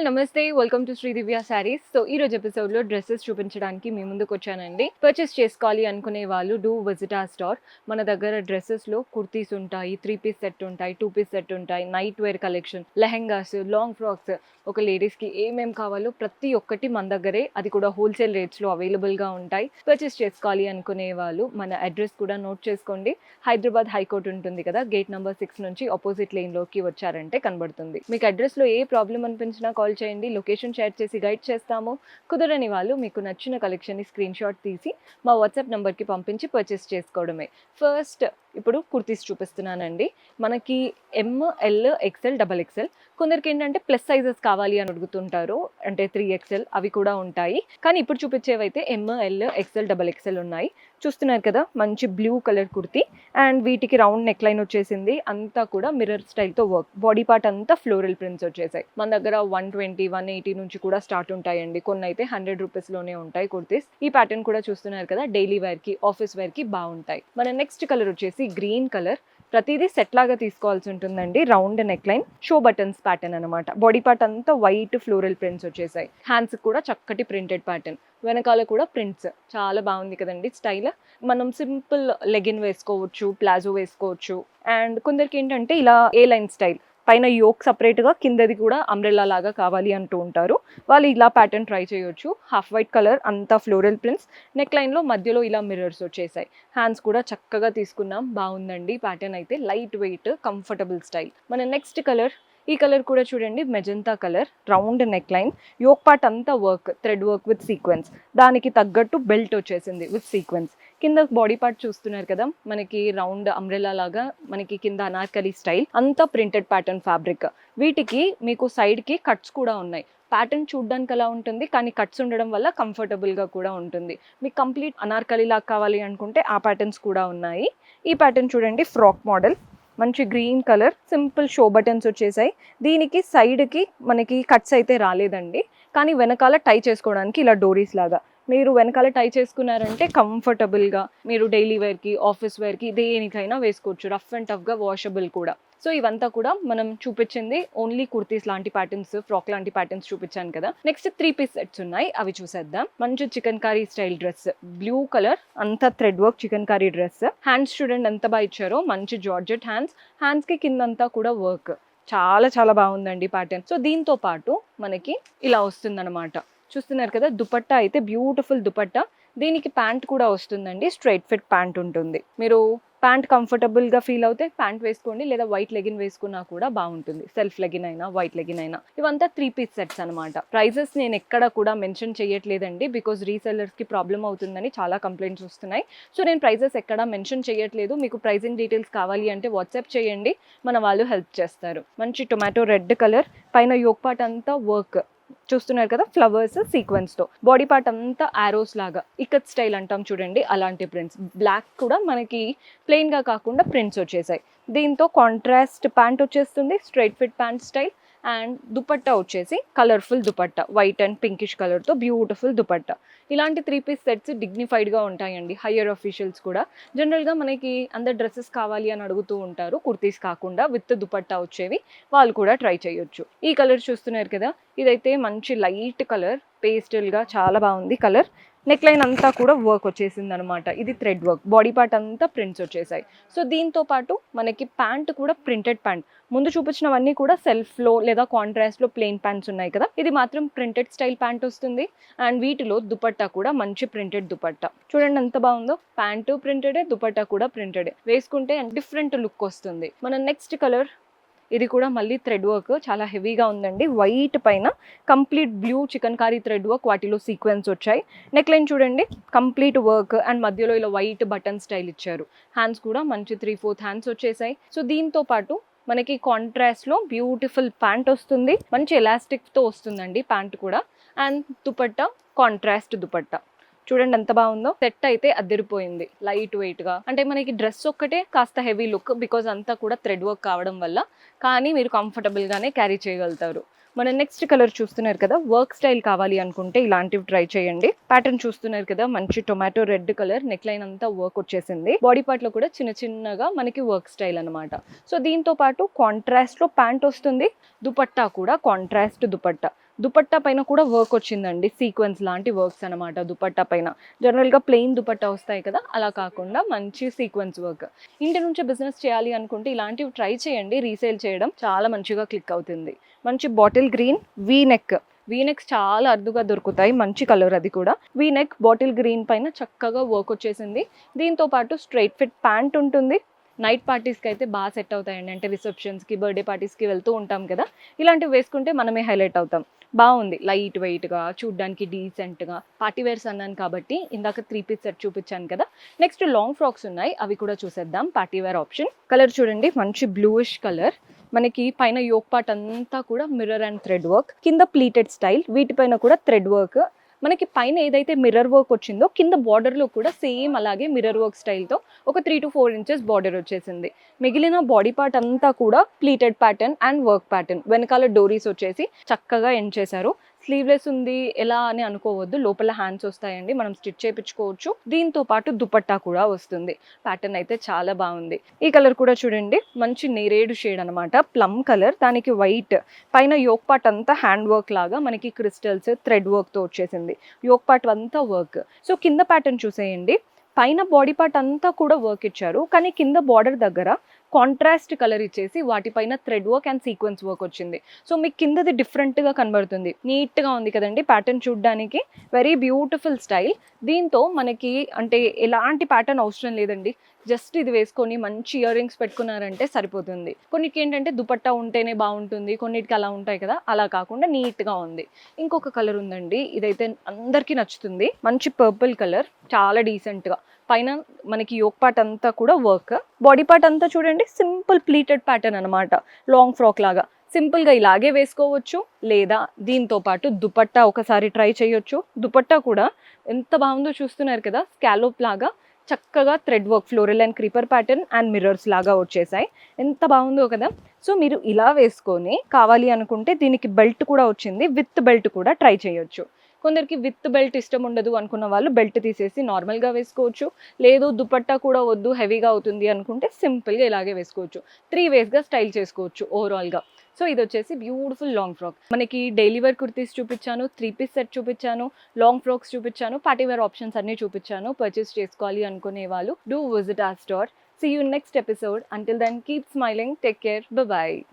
నమస్తే, welcome to Sri Divya sarees. So ఈ రోజు ఎపిసోడ్ లో డ్రెస్సెస్ చూపించడానికి మీ ముందుకు వచ్చానండి. పర్చేస్ చేసుకోవాలి అనుకునే వాళ్ళు డూ విజిట్ ఆ స్టోర్. మన దగ్గర డ్రెస్సెస్ లో కుర్తీస్ ఉంటాయి, 3 పీస్ సెట్ ఉంటాయి, 2 పీస్ సెట్ ఉంటాయి, night wear collection, lehengas, long frocks, ఒక లేడీస్ కి ఏమేం కావాలో ప్రతి ఒక్కటి మన దగ్గరే, అది కూడా హోల్సేల్ రేట్స్ లో అవైలబుల్ గా ఉంటాయి. పర్చేస్ చేసుకోవాలి అనుకునే వాళ్ళు మన అడ్రస్ కూడా నోట్ చేసుకోండి. హైదరాబాద్ హైకోర్టు ఉంటుంది కదా, గేట్ నెంబర్ 6 నుంచి ఆపోజిట్ లేన్ లోకి వచ్చారంటే కనబడుతుంది. మీకు అడ్రస్ లో ఏ ప్రాబ్లం అనిపించినా కాల్ చేయండి, లొకేషన్ షేర్ చేసి గైడ్ చేస్తాము. కుదరని వాళ్ళు మీకు నచ్చిన కలెక్షన్ ని స్క్రీన్ షాట్ తీసి మా వాట్సాప్ నంబర్ కి పంపించి పర్చేస్ చేసుకోవడమే. ఫస్ట్ ఇప్పుడు కుర్తీస్ చూపిస్తున్నానండి. మనకి ML, XL, XXL, కొందరికి ఏంటంటే ప్లస్ సైజెస్ కావాలి అని అడుగుతుంటారు, అంటే 3XL అవి కూడా ఉంటాయి. కానీ ఇప్పుడు చూపించేవైతే ML, XL, XXL ఉన్నాయి. చూస్తున్నారు కదా, మంచి బ్లూ కలర్ కుర్తీ అండ్ వీటికి రౌండ్ నెక్ లైన్ వచ్చేసింది. అంతా కూడా మిర్రర్ స్టైల్తో వర్క్, బాడీ పార్ట్ అంతా ఫ్లోరల్ ప్రింట్స్ వచ్చేసాయి. మన దగ్గర 120, 180 నుంచి కూడా స్టార్ట్ ఉంటాయండి. కొన్ని అయితే 100 రూపీస్లోనే ఉంటాయి కుర్తీస్. ఈ ప్యాటర్న్ కూడా చూస్తున్నారు కదా, డైలీ వేర్కి, ఆఫీస్ వేర్కి బాగుంటాయి. మన నెక్స్ట్ కలర్ వచ్చేసి గ్రీన్ కలర్. ప్రతిదీ సెట్ లాగా తీసుకోవాల్సి ఉంటుందండి. Round neck line, show buttons pattern అనమాట. బాడీ పార్ట్ అంతా వైట్ ఫ్లోరల్ ప్రింట్స్ వచ్చేసాయి. హ్యాండ్స్ కూడా చక్కటి ప్రింటెడ్ ప్యాటర్న్, వెనకాల కూడా ప్రింట్స్. చాలా బాగుంది కదండి స్టైల్. మనం సింపుల్ లెగిన్ వేసుకోవచ్చు, ప్లాజో వేసుకోవచ్చు. అండ్ కొందరికి ఏంటంటే ఇలా ఏ లైన్ స్టైల్, పైన యోక్ సపరేట్గా, కిందది కూడా అంబ్రెల్లా లాగా కావాలి అంటూ ఉంటారు. వాళ్ళు ఇలా ప్యాటర్న్ ట్రై చేయొచ్చు. హాఫ్ వైట్ కలర్, అంతా ఫ్లోరల్ ప్రింట్స్, నెక్ లైన్లో మధ్యలో ఇలా మిర్రర్స్ వచ్చేసాయి. హ్యాండ్స్ కూడా చక్కగా తీసుకున్నాం, బాగుందండి ప్యాటర్న్ అయితే. Light weight, comfortable style. మన నెక్స్ట్ కలర్, ఈ కలర్ కూడా చూడండి, magenta colour, round neck line, yoke part అంతా work, thread work with sequence. దానికి తగ్గట్టు బెల్ట్ వచ్చేసింది విత్ సీక్వెన్స్. కింద బాడీ పార్ట్ చూస్తున్నారు కదా, మనకి రౌండ్ అంబ్రెల్లా లాగా, మనకి కింద అనార్కలి స్టైల్, అంతా ప్రింటెడ్ ప్యాటర్న్ ఫ్యాబ్రిక్. వీటికి మీకు సైడ్ కి కట్స్ కూడా ఉన్నాయి. ప్యాటర్న్ చూడడానికి అలా ఉంటుంది, కానీ కట్స్ ఉండడం వల్ల కంఫర్టబుల్ గా కూడా ఉంటుంది. మీకు కంప్లీట్ అనార్కలి లాగా కావాలి అనుకుంటే ఆ ప్యాటర్న్స్ కూడా ఉన్నాయి. ఈ ప్యాటర్న్ చూడండి, ఫ్రాక్ మోడల్, మంచి green colour, simple show buttons వచ్చేసాయి. దీనికి సైడ్కి మనకి కట్స్ అయితే రాలేదండి, కానీ వెనకాల టై చేసుకోవడానికి ఇలా డోరీస్ లాగా మీరు వెనకాల టై చేసుకున్నారంటే కంఫర్టబుల్గా మీరు డైలీ వేర్కి, ఆఫీస్ వేర్కి, దేనికైనా వేసుకోవచ్చు. రఫ్ అండ్ టఫ్గా వాషబుల్ కూడా. సో ఇవంతా కూడా మనం చూపించింది ఓన్లీ కుర్తీస్ లాంటి ప్యాటర్న్స్, ఫ్రాక్ లాంటి ప్యాటర్న్స్ చూపించాను కదా. నెక్స్ట్ 3 పీస్ సెట్స్ ఉన్నాయి, అవి చూసేద్దాం. మంచి chikankari style dress, blue colour, అంతా thread work chikankari dress. Hands చూడండి ఎంత బాగా ఇచ్చారో, మంచి జార్జెట్ హ్యాండ్స్. హ్యాండ్స్కి కిందంతా కూడా వర్క్, చాలా చాలా బాగుందండి ప్యాటర్న్. సో దీంతో పాటు మనకి ఇలా వస్తుందన్నమాట. చూస్తున్నారు కదా, దుపట్టా అయితే బ్యూటిఫుల్ దుపట్టా. దీనికి ప్యాంట్ కూడా వస్తుందండి, స్ట్రైట్ ఫిట్ ప్యాంట్ ఉంటుంది. మీరు ప్యాంట్ కంఫర్టబుల్గా ఫీల్ అవుతే ప్యాంట్ వేసుకోండి, లేదా వైట్ లెగిన్ వేసుకున్నా కూడా బాగుంటుంది. సెల్ఫ్ లెగిన్ అయినా, వైట్ లెగిన్ అయినా. ఇవంతా 3 పీస్ సెట్స్ అనమాట. ప్రైజెస్ నేను ఎక్కడ కూడా మెన్షన్ చేయట్లేదండి, బికాజ్ రీసెల్లర్స్కి ప్రాబ్లం అవుతుందని చాలా కంప్లైంట్స్ వస్తున్నాయి. సో నేను ప్రైజెస్ ఎక్కడ మెన్షన్ చేయట్లేదు. మీకు ప్రైజింగ్ డీటెయిల్స్ కావాలి అంటే వాట్సాప్ చేయండి, మన వాళ్ళు హెల్ప్ చేస్తారు. మంచి టొమాటో రెడ్ కలర్, పైన యోక్ పార్ట్ అంతా వర్క్ చూస్తున్నారు కదా, ఫ్లవర్స్ సీక్వెన్స్ తో. బాడీ పార్ట్ అంతా ఆరోస్ లాగా, ఇకత్ స్టైల్ అంటాం చూడండి, అలాంటి ప్రింట్స్. బ్లాక్ కూడా మనకి ప్లెయిన్ గా కాకుండా ప్రింట్స్ వచ్చేసాయి. దీంతో కాంట్రాస్ట్ ప్యాంట్ వచ్చేస్తుంది, straight fit pant style. And dupatta వచ్చేసి colourful dupatta, white and pinkish కలర్తో బ్యూటిఫుల్ దుపట్టా. ఇలాంటి 3 పీస్ సెట్స్ డిగ్నిఫైడ్గా ఉంటాయండి. హయ్యర్ అఫీషియల్స్ కూడా జనరల్గా మనకి అందరు డ్రెస్సెస్ కావాలి అని అడుగుతూ ఉంటారు, కుర్తీస్ కాకుండా విత్ దుపట్టా వచ్చేవి, వాళ్ళు కూడా ట్రై చేయొచ్చు. ఈ కలర్ చూస్తున్నారు కదా, ఇదైతే మంచి లైట్ కలర్, పేస్టల్గా చాలా బాగుంది కలర్. నెక్ లైన్ అంతా కూడా వర్క్ వచ్చేసింది అనమాట. ఇది థ్రెడ్ వర్క్, బాడీ పార్ట్ అంతా ప్రింట్స్ వచ్చేసాయి. సో దీంతో పాటు మనకి ప్యాంట్ కూడా ప్రింటెడ్ ప్యాంట్. ముందు చూపించినవన్నీ కూడా సెల్ఫ్లో లేదా కాంట్రాస్ట్లో ప్లెయిన్ ప్యాంట్స్ ఉన్నాయి కదా, ఇది మాత్రం ప్రింటెడ్ స్టైల్ ప్యాంట్ వస్తుంది. అండ్ వీటిలో దుపట్టా కూడా మంచి ప్రింటెడ్ దుపట్టా. చూడండి ఎంత బాగుందో, ప్యాంటు ప్రింటెడే, దుపట్టా కూడా ప్రింటెడే. వేసుకుంటే డిఫరెంట్ లుక్ వస్తుంది. మన నెక్స్ట్ కలర్, ఇది కూడా మళ్ళీ థ్రెడ్ వర్క్, చాలా హెవీగా ఉందండి. వైట్ పైన complete blue chikankari thread work, వాటిలో సీక్వెన్స్ వచ్చాయి. నెక్ లైన్ చూడండి, కంప్లీట్ వర్క్ అండ్ మధ్యలో ఇలా వైట్ బటన్ స్టైల్ ఇచ్చారు. హ్యాండ్స్ కూడా మంచి 3/4 హ్యాండ్స్ వచ్చేసాయి. సో దీంతో పాటు మనకి కాంట్రాస్ట్లో బ్యూటిఫుల్ ప్యాంట్ వస్తుంది, మంచి ఎలాస్టిక్తో వస్తుందండి ప్యాంట్ కూడా. అండ్ దుపట్టా కాంట్రాస్ట్ దుపట్టా చూడండి ఎంత బాగుందో. సెట్ అయితే అదిరిపోయింది, లైట్ వెయిట్ గా. అంటే మనకి డ్రెస్ ఒక్కటే కాస్త హెవీ లుక్, బికాజ్ అంతా కూడా థ్రెడ్ వర్క్ కావడం వల్ల, కానీ మీరు కంఫర్టబుల్ గానే క్యారీ చేయగలుగుతారు. మన నెక్స్ట్ కలర్ చూస్తున్నారు కదా, వర్క్ స్టైల్ కావాలి అనుకుంటే ఇలాంటివి ట్రై చేయండి. ప్యాటర్న్ చూస్తున్నారు కదా, మంచి tomato red colour, neck line అంతా వర్క్ వచ్చేసింది. బాడీ పార్ట్ లో కూడా చిన్న చిన్నగా మనకి వర్క్ స్టైల్ అనమాట. సో దీంతో పాటు కాంట్రాస్ట్ లో ప్యాంట్ వస్తుంది, దుపట్టా కూడా కాంట్రాస్ట్ దుపట్టా. దుపట్టా పైన కూడా వర్క్ వచ్చిందండి, సీక్వెన్స్ లాంటి వర్క్స్ అనమాట. దుపట్టా పైన జనరల్గా ప్లెయిన్ దుపట్టా వస్తాయి కదా, అలా కాకుండా మంచి సీక్వెన్స్ వర్క్. ఇంటి నుంచి బిజినెస్ చేయాలి అనుకుంటే ఇలాంటివి ట్రై చేయండి, రీసేల్ చేయడం చాలా మంచిగా క్లిక్ అవుతుంది. మంచి బాటిల్ గ్రీన్ వీ నెక్స్ చాలా అరుదుగా దొరుకుతాయి, మంచి కలర్ అది కూడా. వీ నెక్ బాటిల్ గ్రీన్ పైన చక్కగా వర్క్ వచ్చేసింది. దీంతో పాటు స్ట్రైట్ ఫిట్ ప్యాంట్ ఉంటుంది. నైట్ పార్టీస్కి అయితే బాగా సెట్ అవుతాయండి, అంటే రిసెప్షన్స్కి, బర్త్డే పార్టీస్కి వెళ్తూ ఉంటాం కదా, ఇలాంటివి వేసుకుంటే మనమే హైలైట్ అవుతాం. బాగుంది, లైట్ వెయిట్గా, చూడ్డానికి డీసెంట్గా. పార్టీ వేర్స్ అన్నాను కాబట్టి ఇందాక 3 పీస్ సెట్ చూపించాను కదా. నెక్స్ట్ లాంగ్ ఫ్రాక్స్ ఉన్నాయి, అవి కూడా చూసేద్దాం. Party wear option. కలర్ చూడండి, మంచి బ్లూయిష్ కలర్. మనకి పైన యోక్ పార్ట్ అంతా కూడా మిర్రర్ అండ్ థ్రెడ్ వర్క్, కింద ప్లీటెడ్ స్టైల్, వీటిపైన కూడా థ్రెడ్ వర్క్. మనకి పైన ఏదైతే మిర్రర్ వర్క్ వచ్చిందో కింద బార్డర్లో కూడా సేమ్ అలాగే మిర్రర్ వర్క్ స్టైల్తో ఒక 3 to 4 ఇంచెస్ బార్డర్ వచ్చేసింది. మిగిలిన బాడీ పార్ట్ అంతా కూడా pleated pattern and work pattern. వెనకాల డోరీస్ వచ్చేసి చక్కగా ఎండ్ చేశారు. స్లీవ్లెస్ ఉంది ఎలా అని అనుకోవద్దు, లోపల హ్యాండ్స్ వస్తాయండి, మనం స్టిచ్ చేయించుకోవచ్చు. దీంతో పాటు దుపట్టా కూడా వస్తుంది. ప్యాటర్న్ అయితే చాలా బాగుంది. ఈ కలర్ కూడా చూడండి, మంచి నేరేడు షేడ్ అనమాట, ప్లమ్ కలర్. దానికి వైట్, పైన యోక్ పార్ట్ అంతా హ్యాండ్ వర్క్ లాగా మనకి క్రిస్టల్స్ థ్రెడ్ వర్క్తో వచ్చేసింది. యోక్ పార్ట్ అంతా వర్క్. సో కింద ప్యాటర్న్ చూసేయండి, పైన బాడీ పార్ట్ అంతా కూడా వర్క్ ఇచ్చారు, కానీ కింద బార్డర్ దగ్గర కాంట్రాస్ట్ కలర్ ఇచ్చేసి వాటిపైన thread work and sequence work వచ్చింది. సో మీకు కిందది డిఫరెంట్గా కనబడుతుంది, నీట్గా ఉంది కదండి ప్యాటర్న్ చూడడానికి. Very beautiful style. దీంతో మనకి అంటే ఎలాంటి ప్యాటర్న్ అవసరం లేదండి, జస్ట్ ఇది వేసుకొని మంచి ఇయర్ రింగ్స్ పెట్టుకున్నారంటే సరిపోతుంది. కొన్నిటికి ఏంటంటే దుపట్టా ఉంటేనే బాగుంటుంది, కొన్నిటికి అలా ఉంటాయి కదా, అలా కాకుండా నీట్గా ఉంది. ఇంకొక కలర్ ఉందండి, ఇదైతే అందరికీ నచ్చుతుంది. మంచి పర్పుల్ కలర్, చాలా డీసెంట్గా. పైన మనకి యోక్ పార్ట్ అంతా కూడా వర్క్, బాడీ పార్ట్ అంతా చూడండి సింపుల్ ప్లీటెడ్ ప్యాటర్న్ అనమాట, లాంగ్ ఫ్రాక్ లాగా. సింపుల్గా ఇలాగే వేసుకోవచ్చు, లేదా దీంతో పాటు దుపట్టా ఒకసారి ట్రై చేయొచ్చు. దుపట్టా కూడా ఎంత బాగుందో చూస్తున్నారు కదా, స్కాలోప్ లాగా చక్కగా thread work, floral and creeper pattern and mirrors లాగా వచ్చేసాయి. ఎంత బాగుందో కదా. సో మీరు ఇలా వేసుకొని కావాలి అనుకుంటే దీనికి బెల్ట్ కూడా వచ్చింది, విత్ బెల్ట్ కూడా ట్రై చేయొచ్చు. కొందరికి విత్ బెల్ట్ ఇష్టం ఉండదు అనుకున్న వాళ్ళు బెల్ట్ తీసేసి నార్మల్గా వేసుకోవచ్చు. లేదు దుపట్టా కూడా వద్దు, హెవీగా అవుతుంది అనుకుంటే సింపుల్గా ఇలాగే వేసుకోవచ్చు. 3 వేస్గా స్టైల్ చేసుకోవచ్చు ఓవరాల్గా. సో ఇది వచ్చేసి బ్యూటిఫుల్ లాంగ్ ఫ్రాక్. మనకి డైలీ వేర్ కుర్తీస్ చూపించాను, 3 పీస్ సెట్ చూపించాను, లాంగ్ ఫ్రాక్స్ చూపించాను, పార్టీ వేర్ ఆప్షన్స్ అన్నీ చూపించాను. పర్చేస్ చేసుకోవాలి అనుకునే వాళ్ళు do visit our store. See you next episode. Until then, keep smiling. Take care. Bye-bye.